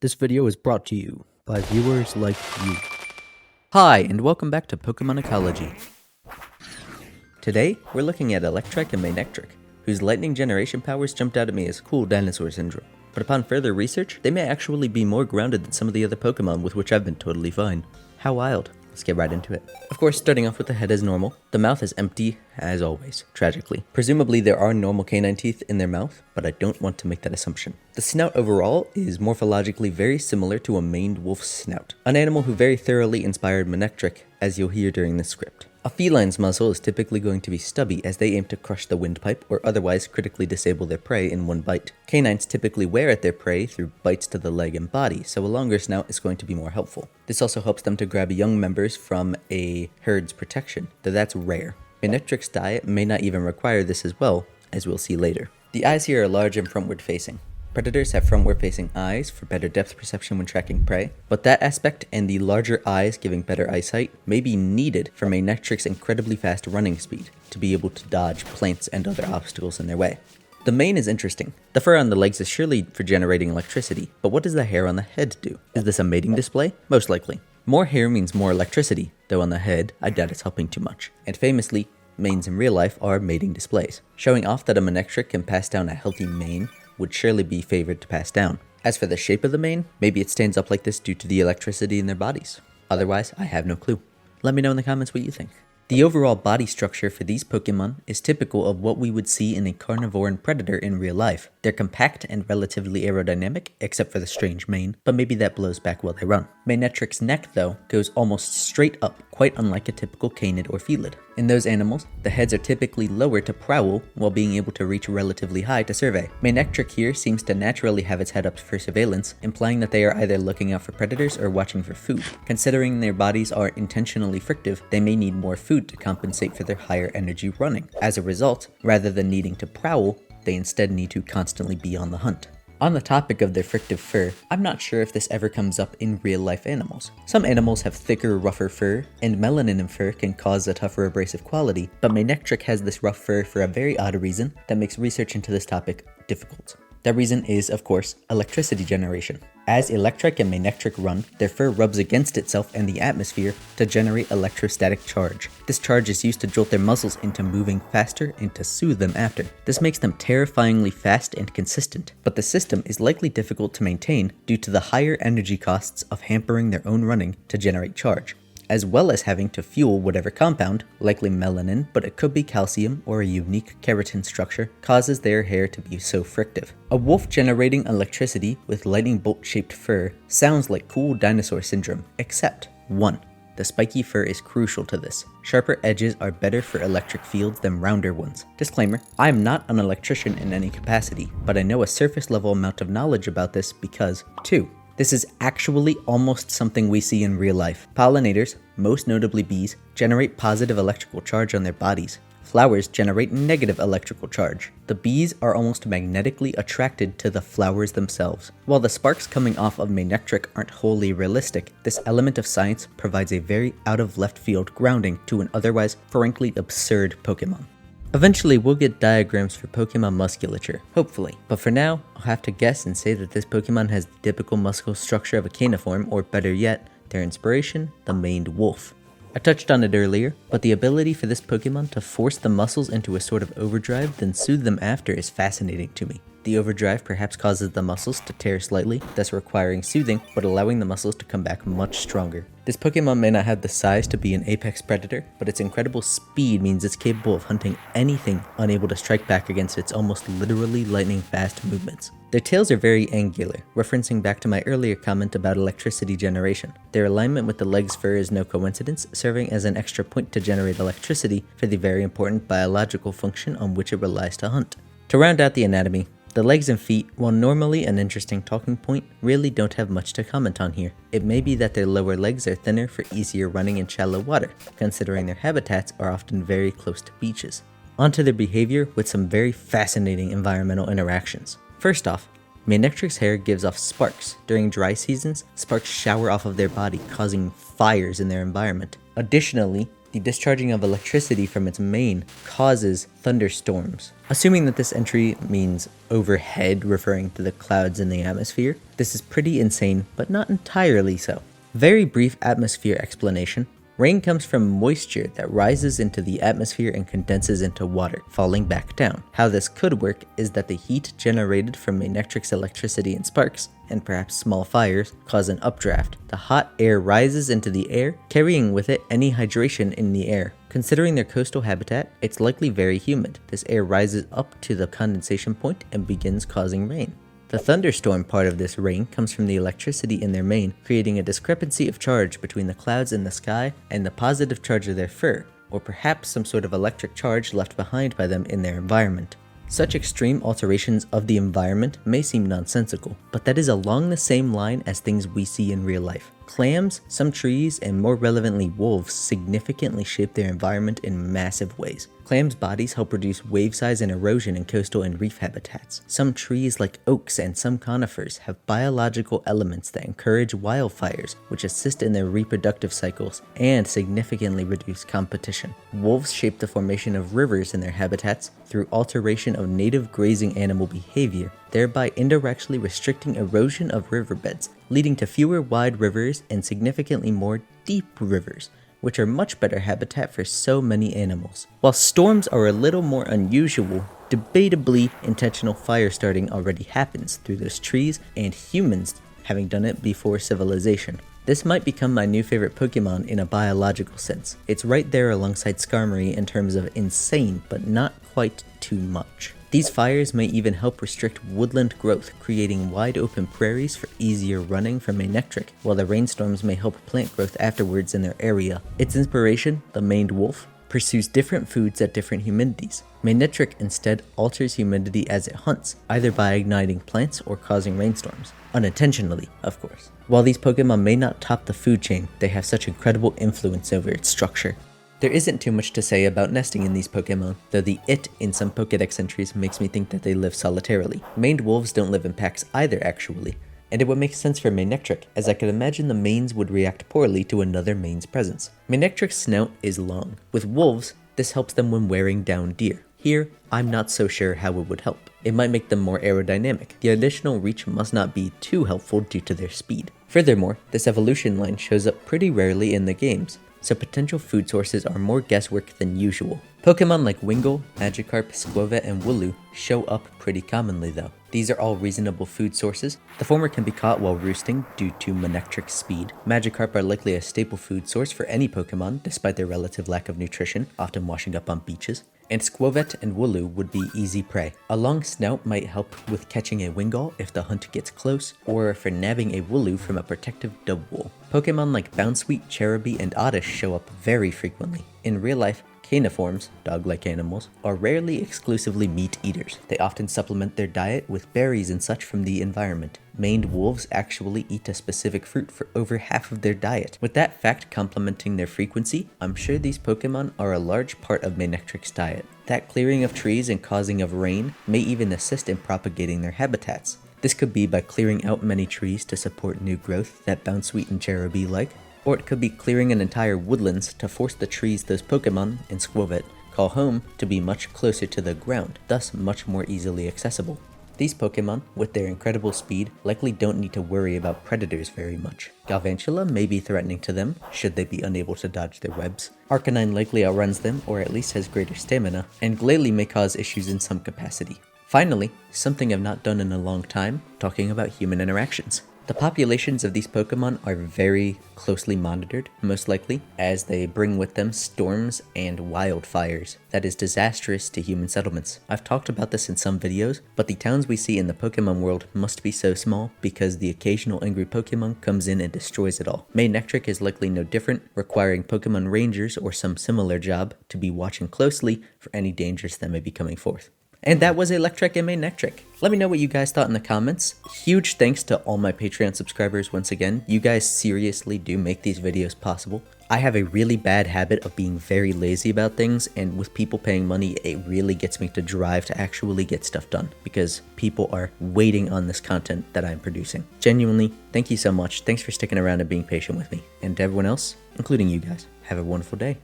This video is brought to you by viewers like you. Hi, and welcome back to Pokemon Ecology. Today, we're looking at Electrike and Manectric, whose lightning generation powers jumped out at me as cool dinosaur syndrome. But upon further research, they may actually be more grounded than some of the other Pokemon with which I've been totally fine. How wild. Let's get right into it. Of course, starting off with the head as normal, the mouth is empty, as always, tragically. Presumably there are normal canine teeth in their mouth, but I don't want to make that assumption. The snout overall is morphologically very similar to a maned wolf's snout, an animal who very thoroughly inspired Manectric, as you'll hear during this script. A feline's muzzle is typically going to be stubby as they aim to crush the windpipe or otherwise critically disable their prey in one bite. Canines typically wear at their prey through bites to the leg and body, so a longer snout is going to be more helpful. This also helps them to grab young members from a herd's protection, though that's rare. Manectric's diet may not even require this as well, as we'll see later. The eyes here are large and frontward facing. Predators have frontward-facing eyes for better depth perception when tracking prey, but that aspect and the larger eyes giving better eyesight may be needed for Manectric's incredibly fast running speed to be able to dodge plants and other obstacles in their way. The mane is interesting. The fur on the legs is surely for generating electricity, but what does the hair on the head do? Is this a mating display? Most likely. More hair means more electricity, though on the head, I doubt it's helping too much. And famously, manes in real life are mating displays, showing off that a Manectric can pass down a healthy mane would surely be favored to pass down. As for the shape of the mane, maybe it stands up like this due to the electricity in their bodies. Otherwise, I have no clue. Let me know in the comments what you think. The overall body structure for these Pokemon is typical of what we would see in a carnivorous predator in real life. They're compact and relatively aerodynamic, except for the strange mane, but maybe that blows back while they run. Manectric's neck, though, goes almost straight up, quite unlike a typical canid or felid. In those animals, the heads are typically lower to prowl, while being able to reach relatively high to survey. Manectric here seems to naturally have its head up for surveillance, implying that they are either looking out for predators or watching for food. Considering their bodies are intentionally frictive, they may need more food to compensate for their higher energy running. As a result, rather than needing to prowl, they instead need to constantly be on the hunt. On the topic of their frictive fur, I'm not sure if this ever comes up in real-life animals. Some animals have thicker, rougher fur, and melanin in fur can cause a tougher abrasive quality, but Manectric has this rough fur for a very odd reason that makes research into this topic difficult. That reason is, of course, electricity generation. As Electrike and Manectric run, their fur rubs against itself and the atmosphere to generate electrostatic charge. This charge is used to jolt their muscles into moving faster and to soothe them after. This makes them terrifyingly fast and consistent, but the system is likely difficult to maintain due to the higher energy costs of hampering their own running to generate charge, as well as having to fuel whatever compound, likely melanin, but it could be calcium or a unique keratin structure, causes their hair to be so frictive. A wolf generating electricity with lightning bolt-shaped fur sounds like cool dinosaur syndrome, except 1. The spiky fur is crucial to this. Sharper edges are better for electric fields than rounder ones. Disclaimer, I am not an electrician in any capacity, but I know a surface level amount of knowledge about this because 2. This is actually almost something we see in real life. Pollinators, most notably bees, generate positive electrical charge on their bodies. Flowers generate negative electrical charge. The bees are almost magnetically attracted to the flowers themselves. While the sparks coming off of Manectric aren't wholly realistic, this element of science provides a very out-of-left-field grounding to an otherwise frankly absurd Pokemon. Eventually, we'll get diagrams for Pokemon Musculature, hopefully, but for now, I'll have to guess and say that this Pokemon has the typical muscle structure of a caniform, or better yet, their inspiration, the maned wolf. I touched on it earlier, but the ability for this Pokemon to force the muscles into a sort of overdrive, then soothe them after is fascinating to me. The overdrive perhaps causes the muscles to tear slightly, thus requiring soothing, but allowing the muscles to come back much stronger. This Pokemon may not have the size to be an apex predator, but its incredible speed means it's capable of hunting anything unable to strike back against its almost literally lightning-fast movements. Their tails are very angular, referencing back to my earlier comment about electricity generation. Their alignment with the leg's fur is no coincidence, serving as an extra point to generate electricity for the very important biological function on which it relies to hunt. To round out the anatomy, the legs and feet, while normally an interesting talking point, really don't have much to comment on here. It may be that their lower legs are thinner for easier running in shallow water, considering their habitats are often very close to beaches. Onto their behavior with some very fascinating environmental interactions. First off, Manectric's hair gives off sparks. During dry seasons, sparks shower off of their body, causing fires in their environment. Additionally, The discharging of electricity from its mane causes thunderstorms. Assuming that this entry means overhead, referring to the clouds in the atmosphere, this is pretty insane, but not entirely so. Very brief atmosphere explanation. Rain comes from moisture that rises into the atmosphere and condenses into water, falling back down. How this could work is that the heat generated from Manectric's electricity and sparks, and perhaps small fires, cause an updraft. The hot air rises into the air, carrying with it any hydration in the air. Considering their coastal habitat, it's likely very humid. This air rises up to the condensation point and begins causing rain. The thunderstorm part of this rain comes from the electricity in their mane, creating a discrepancy of charge between the clouds in the sky and the positive charge of their fur, or perhaps some sort of electric charge left behind by them in their environment. Such extreme alterations of the environment may seem nonsensical, but that is along the same line as things we see in real life. Clams, some trees, and more relevantly wolves significantly shape their environment in massive ways. Clams' bodies help reduce wave size and erosion in coastal and reef habitats. Some trees like oaks and some conifers have biological elements that encourage wildfires, which assist in their reproductive cycles and significantly reduce competition. Wolves shape the formation of rivers in their habitats through alteration of native grazing animal behavior, thereby indirectly restricting erosion of riverbeds, leading to fewer wide rivers and significantly more deep rivers, which are much better habitat for so many animals. While storms are a little more unusual, debatably intentional fire starting already happens through those trees and humans having done it before civilization. This might become my new favorite Pokemon in a biological sense. It's right there alongside Skarmory in terms of insane, but not quite too much. These fires may even help restrict woodland growth, creating wide open prairies for easier running for Manectric, while the rainstorms may help plant growth afterwards in their area. Its inspiration, the maned wolf, pursues different foods at different humidities. Manectric instead alters humidity as it hunts, either by igniting plants or causing rainstorms. Unintentionally, of course. While these Pokemon may not top the food chain, they have such incredible influence over its structure. There isn't too much to say about nesting in these Pokemon, though the "it" in some Pokédex entries makes me think that they live solitarily. Maned wolves don't live in packs either, actually, and it would make sense for Manectric, as I could imagine the manes would react poorly to another mane's presence. Manectric's snout is long. With wolves, this helps them when wearing down deer. Here, I'm not so sure how it would help. It might make them more aerodynamic. The additional reach must not be too helpful due to their speed. Furthermore, this evolution line shows up pretty rarely in the games, so potential food sources are more guesswork than usual. Pokemon like Wingull, Magikarp, Skwovet, and Wooloo show up pretty commonly though. These are all reasonable food sources. The former can be caught while roosting due to Manectric's speed. Magikarp are likely a staple food source for any Pokemon despite their relative lack of nutrition, often washing up on beaches. And Skwovet and Wooloo would be easy prey. A long snout might help with catching a Wingull if the hunt gets close, or for nabbing a Wooloo from a protective Dubwool. Pokemon like Bounsweet, Cherubi, and Oddish show up very frequently. In real life, Caniforms, dog-like animals, are rarely exclusively meat eaters. They often supplement their diet with berries and such from the environment. Maned wolves actually eat a specific fruit for over half of their diet. With that fact complementing their frequency, I'm sure these Pokemon are a large part of Manectric's diet. That clearing of trees and causing of rain may even assist in propagating their habitats. This could be by clearing out many trees to support new growth that Bounsweet and Cherubi like, or it could be clearing an entire woodlands to force the trees those Pokemon, in Skwovet, call home to be much closer to the ground, thus much more easily accessible. These Pokemon, with their incredible speed, likely don't need to worry about predators very much. Galvantula may be threatening to them, should they be unable to dodge their webs. Arcanine likely outruns them, or at least has greater stamina, and Glalie may cause issues in some capacity. Finally, something I've not done in a long time, talking about human interactions. The populations of these Pokemon are very closely monitored, most likely, as they bring with them storms and wildfires that is disastrous to human settlements. I've talked about this in some videos, but the towns we see in the Pokemon world must be so small because the occasional angry Pokemon comes in and destroys it all. Manectric is likely no different, requiring Pokemon Rangers or some similar job to be watching closely for any dangers that may be coming forth. And that was Electrike and Manectric. Let me know what you guys thought in the comments. Huge thanks to all my Patreon subscribers once again. You guys seriously do make these videos possible. I have a really bad habit of being very lazy about things, and with people paying money, it really gets me to drive to actually get stuff done because people are waiting on this content that I'm producing. Genuinely, thank you so much. Thanks for sticking around and being patient with me. And to everyone else, including you guys, have a wonderful day.